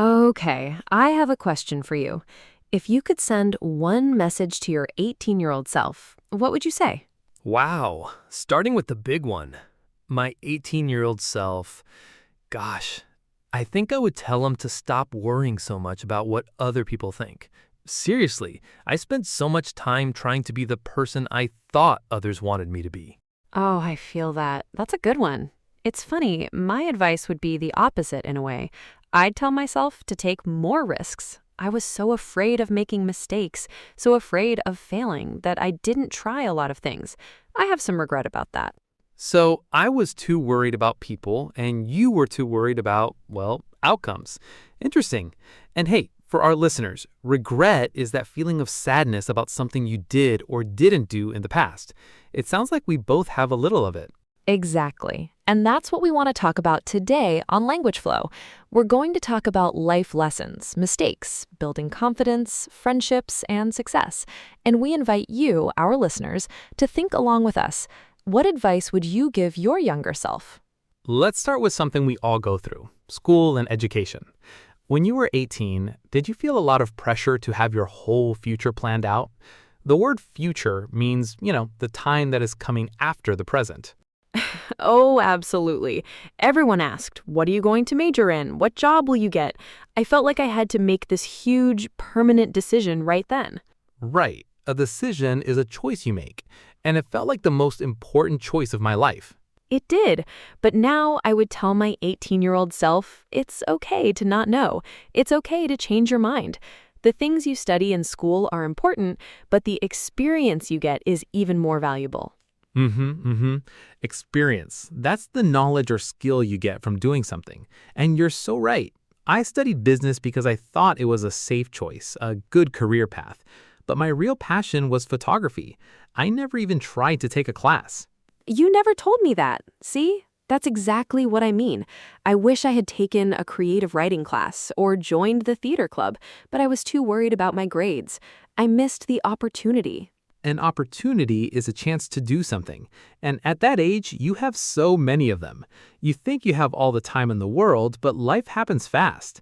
Okay, I have a question for you. If you could send one message to your 18-year-old self, what would you say? Wow, starting with the big one. My 18-year-old self, gosh, I think I would tell him to stop worrying so much about what other people think. Seriously, I spent so much time trying to be the person I thought others wanted me to be. Oh, I feel that. That's a good one. It's funny, my advice would be the opposite in a way. I'd tell myself to take more risks. I was so afraid of making mistakes, so afraid of failing, that I didn't try a lot of things. I have some regret about that. So I was too worried about people, and you were too worried about, well, outcomes. Interesting. And hey, for our listeners, regret is that feeling of sadness about something you did or didn't do in the past. It sounds like we both have a little of it. Exactly. And that's what we want to talk about today on Language Flow. We're going to talk about life lessons, mistakes, building confidence, friendships, and success. And we invite you, our listeners, to think along with us. What advice would you give your younger self? Let's start with something we all go through: school and education. When you were 18, did you feel a lot of pressure to have your whole future planned out? The word future means, the time that is coming after the present. Oh, absolutely. Everyone asked, what are you going to major in? What job will you get? I felt like I had to make this huge, permanent decision right then. Right. A decision is a choice you make, and it felt like the most important choice of my life. It did, but now I would tell my 18-year-old self, it's okay to not know. It's okay to change your mind. The things you study in school are important, but the experience you get is even more valuable. Experience. That's the knowledge or skill you get from doing something. And you're so right. I studied business because I thought it was a safe choice, a good career path. But my real passion was photography. I never even tried to take a class. You never told me that. See? That's exactly what I mean. I wish I had taken a creative writing class or joined the theater club, but I was too worried about my grades. I missed the opportunity. An opportunity is a chance to do something. And at that age, you have so many of them. You think you have all the time in the world, but life happens fast.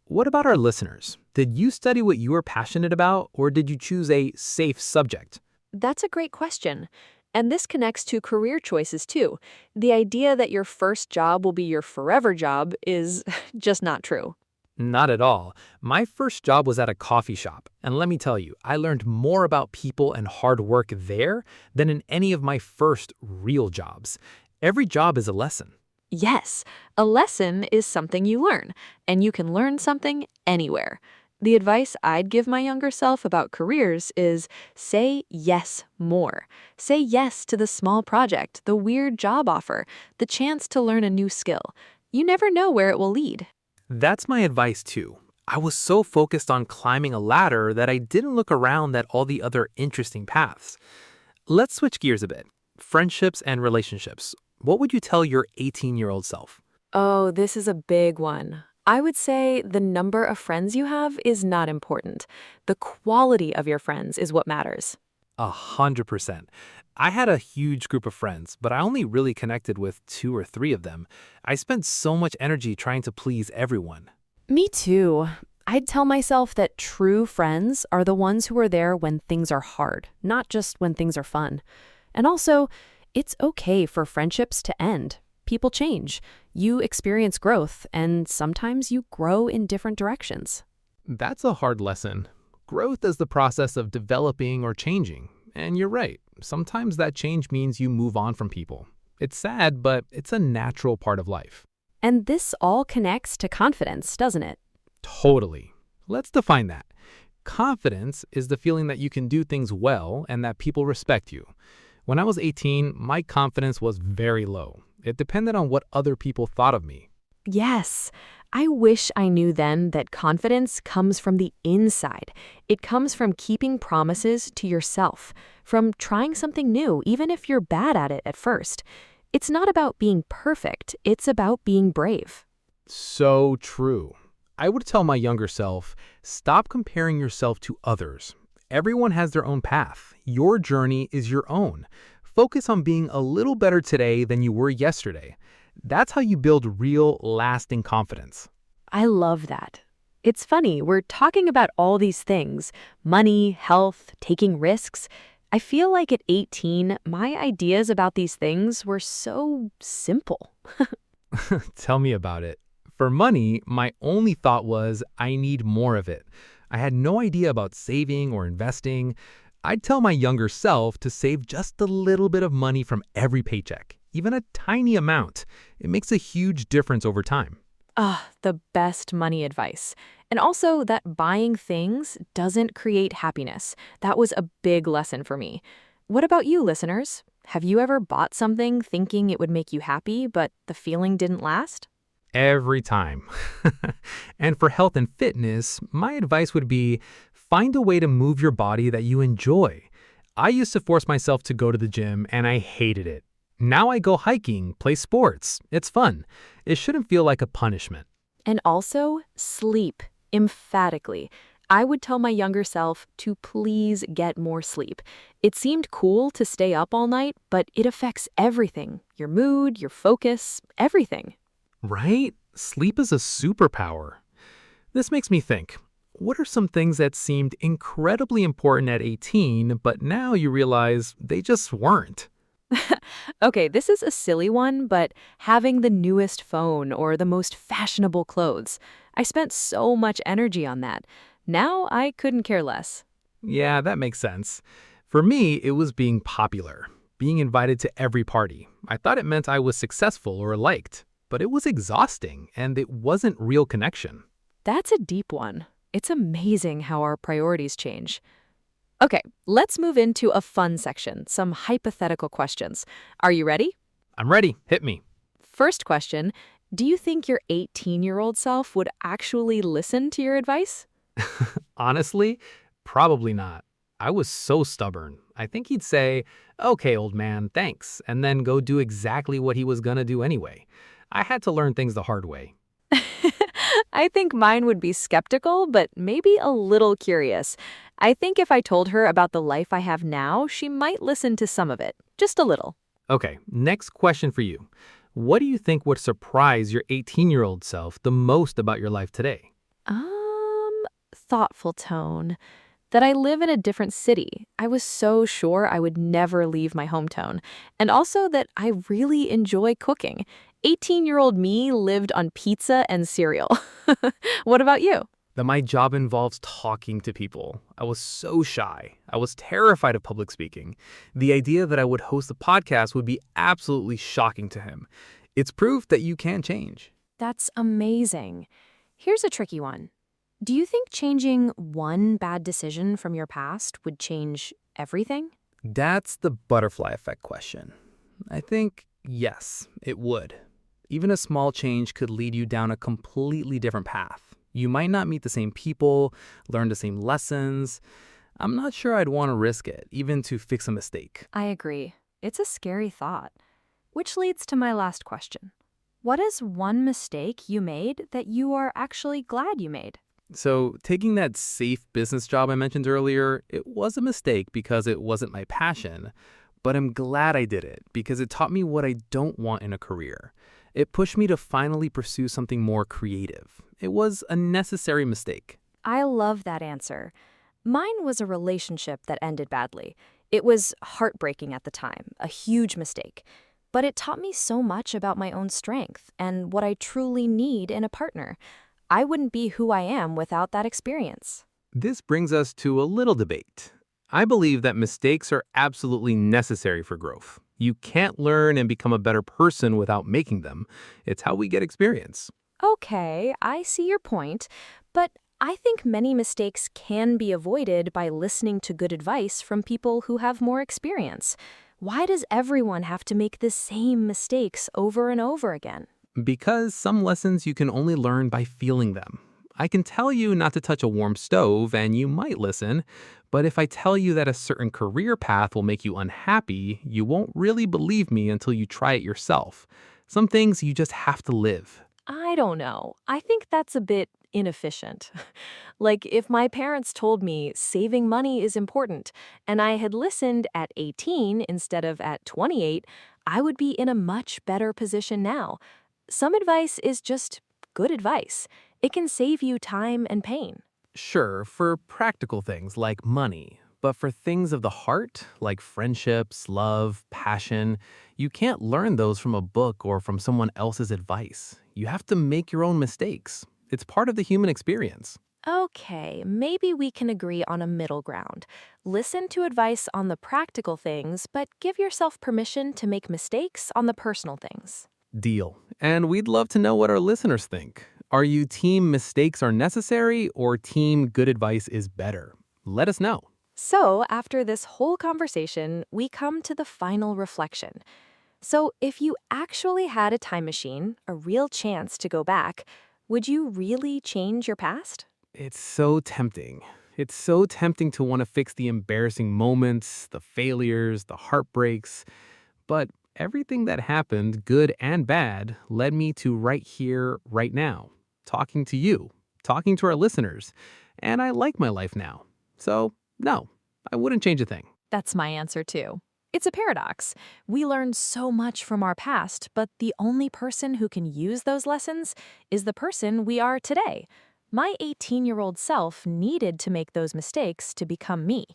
What about our listeners? Did you study what you were passionate about, or did you choose a safe subject? That's a great question. And this connects to career choices too. The idea that your first job will be your forever job is just not true. Not at all. My first job was at a coffee shop, and let me tell you, I learned more about people and hard work there than in any of my first real jobs. Every job is a lesson. Yes, a lesson is something you learn, and you can learn something anywhere. The advice I'd give my younger self about careers is say yes more. Say yes to the small project, the weird job offer, the chance to learn a new skill. You never know where it will lead. That's my advice too. I was so focused on climbing a ladder that I didn't look around at all the other interesting paths. Let's switch gears a bit. Friendships and relationships. What would you tell your 18-year-old self? Oh, this is a big one. I would say the number of friends you have is not important. The quality of your friends is what matters. 100%. I had a huge group of friends, but I only really connected with 2 or 3 of them. I spent so much energy trying to please everyone. Me too. I'd tell myself that true friends are the ones who are there when things are hard, not just when things are fun. And also, it's okay for friendships to end. People change. You experience growth, and sometimes you grow in different directions. That's a hard lesson. Growth is the process of developing or changing. And you're right, sometimes that change means you move on from people. It's sad, but it's a natural part of life. And this all connects to confidence, doesn't it? Totally. Let's define that. Confidence is the feeling that you can do things well and that people respect you. When I was 18, my confidence was very low. It depended on what other people thought of me. Yes. I wish I knew then that confidence comes from the inside. It comes from keeping promises to yourself, from trying something new, even if you're bad at it at first. It's not about being perfect, it's about being brave. So true. I would tell my younger self, stop comparing yourself to others. Everyone has their own path. Your journey is your own. Focus on being a little better today than you were yesterday. That's how you build real, lasting confidence. I love that. It's funny, we're talking about all these things: money, health, taking risks. I feel like at 18, my ideas about these things were so simple. Tell me about it. For money, my only thought was I need more of it. I had no idea about saving or investing. I'd tell my younger self to save just a little bit of money from every paycheck, even a tiny amount. It makes a huge difference over time. Ah, the best money advice. And also that buying things doesn't create happiness. That was a big lesson for me. What about you, listeners? Have you ever bought something thinking it would make you happy, but the feeling didn't last? Every time. And for health and fitness, my advice would be find a way to move your body that you enjoy. I used to force myself to go to the gym and I hated it. Now I go hiking, play sports. It's fun. It shouldn't feel like a punishment. And also, sleep, emphatically. I would tell my younger self to please get more sleep. It seemed cool to stay up all night, but it affects everything: your mood, your focus, everything. Right? Sleep is a superpower. This makes me think, what are some things that seemed incredibly important at 18, but now you realize they just weren't? Okay, this is a silly one, but having the newest phone or the most fashionable clothes. I spent so much energy on that. Now I couldn't care less. Yeah, that makes sense. For me, it was being popular, being invited to every party. I thought it meant I was successful or liked, but it was exhausting and it wasn't real connection. That's a deep one. It's amazing how our priorities change. Okay, let's move into a fun section, some hypothetical questions. Are you ready? I'm ready. Hit me. First question: do you think your 18-year-old self would actually listen to your advice? Honestly, probably not. I was so stubborn. I think he'd say, okay, old man, thanks, and then go do exactly what he was gonna do anyway. I had to learn things the hard way. I think mine would be skeptical, but maybe a little curious. I think if I told her about the life I have now, she might listen to some of it, just a little. Okay, next question for you. What do you think would surprise your 18-year-old self the most about your life today? Thoughtful tone. That I live in a different city. I was so sure I would never leave my hometown. And also that I really enjoy cooking. 18-year-old me lived on pizza and cereal. What about you? That my job involves talking to people. I was so shy. I was terrified of public speaking. The idea that I would host a podcast would be absolutely shocking to him. It's proof that you can change. That's amazing. Here's a tricky one. Do you think changing one bad decision from your past would change everything? That's the butterfly effect question. I think, yes, it would. Even a small change could lead you down a completely different path. You might not meet the same people, learn the same lessons. I'm not sure I'd want to risk it, even to fix a mistake. I agree. It's a scary thought. Which leads to my last question. What is one mistake you made that you are actually glad you made? So, taking that safe business job I mentioned earlier, it was a mistake because it wasn't my passion. But I'm glad I did it because it taught me what I don't want in a career. It pushed me to finally pursue something more creative. It was a necessary mistake. I love that answer. Mine was a relationship that ended badly. It was heartbreaking at the time, a huge mistake. But it taught me so much about my own strength and what I truly need in a partner. I wouldn't be who I am without that experience. This brings us to a little debate. I believe that mistakes are absolutely necessary for growth. You can't learn and become a better person without making them. It's how we get experience. Okay, I see your point, but I think many mistakes can be avoided by listening to good advice from people who have more experience. Why does everyone have to make the same mistakes over and over again? Because some lessons you can only learn by feeling them. I can tell you not to touch a warm stove and you might listen, but if I tell you that a certain career path will make you unhappy, you won't really believe me until you try it yourself. Some things you just have to live. I don't know. I think that's a bit inefficient. Like if my parents told me saving money is important and I had listened at 18 instead of at 28, I would be in a much better position now. Some advice is just good advice, It can save you time and pain. Sure, for practical things like money, but for things of the heart, like friendships, love, passion, you can't learn those from a book or from someone else's advice. You have to make your own mistakes. It's part of the human experience. Okay, maybe we can agree on a middle ground. Listen to advice on the practical things, but give yourself permission to make mistakes on the personal things. Deal. And we'd love to know what our listeners think. Are you team mistakes are necessary or team good advice is better? Let us know. So, after this whole conversation, we come to the final reflection. So, if you actually had a time machine, a real chance to go back, would you really change your past? It's so tempting. It's so tempting to want to fix the embarrassing moments, the failures, the heartbreaks. But everything that happened, good and bad, led me to right here, right now, talking to you, talking to our listeners. And I like my life now. So, no, I wouldn't change a thing. That's my answer too. It's a paradox. We learn so much from our past, but the only person who can use those lessons is the person we are today. My 18-year-old self needed to make those mistakes to become me.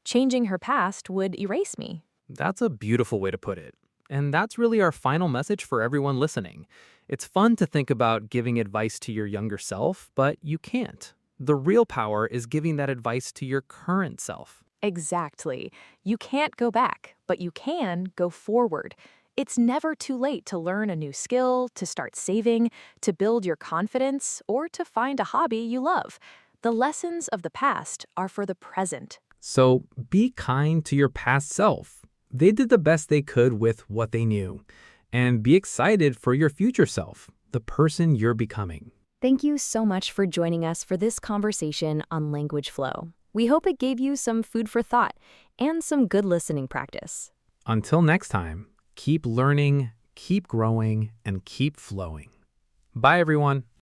Changing her past would erase me. That's a beautiful way to put it. And that's really our final message for everyone listening. It's fun to think about giving advice to your younger self, but you can't. The real power is giving that advice to your current self. Exactly. You can't go back, but you can go forward. It's never too late to learn a new skill, to start saving, to build your confidence, or to find a hobby you love. The lessons of the past are for the present. So be kind to your past self. They did the best they could with what they knew. And be excited for your future self, the person you're becoming. Thank you so much for joining us for this conversation on language flow. We hope it gave you some food for thought and some good listening practice. Until next time, keep learning, keep growing, and keep flowing. Bye, everyone.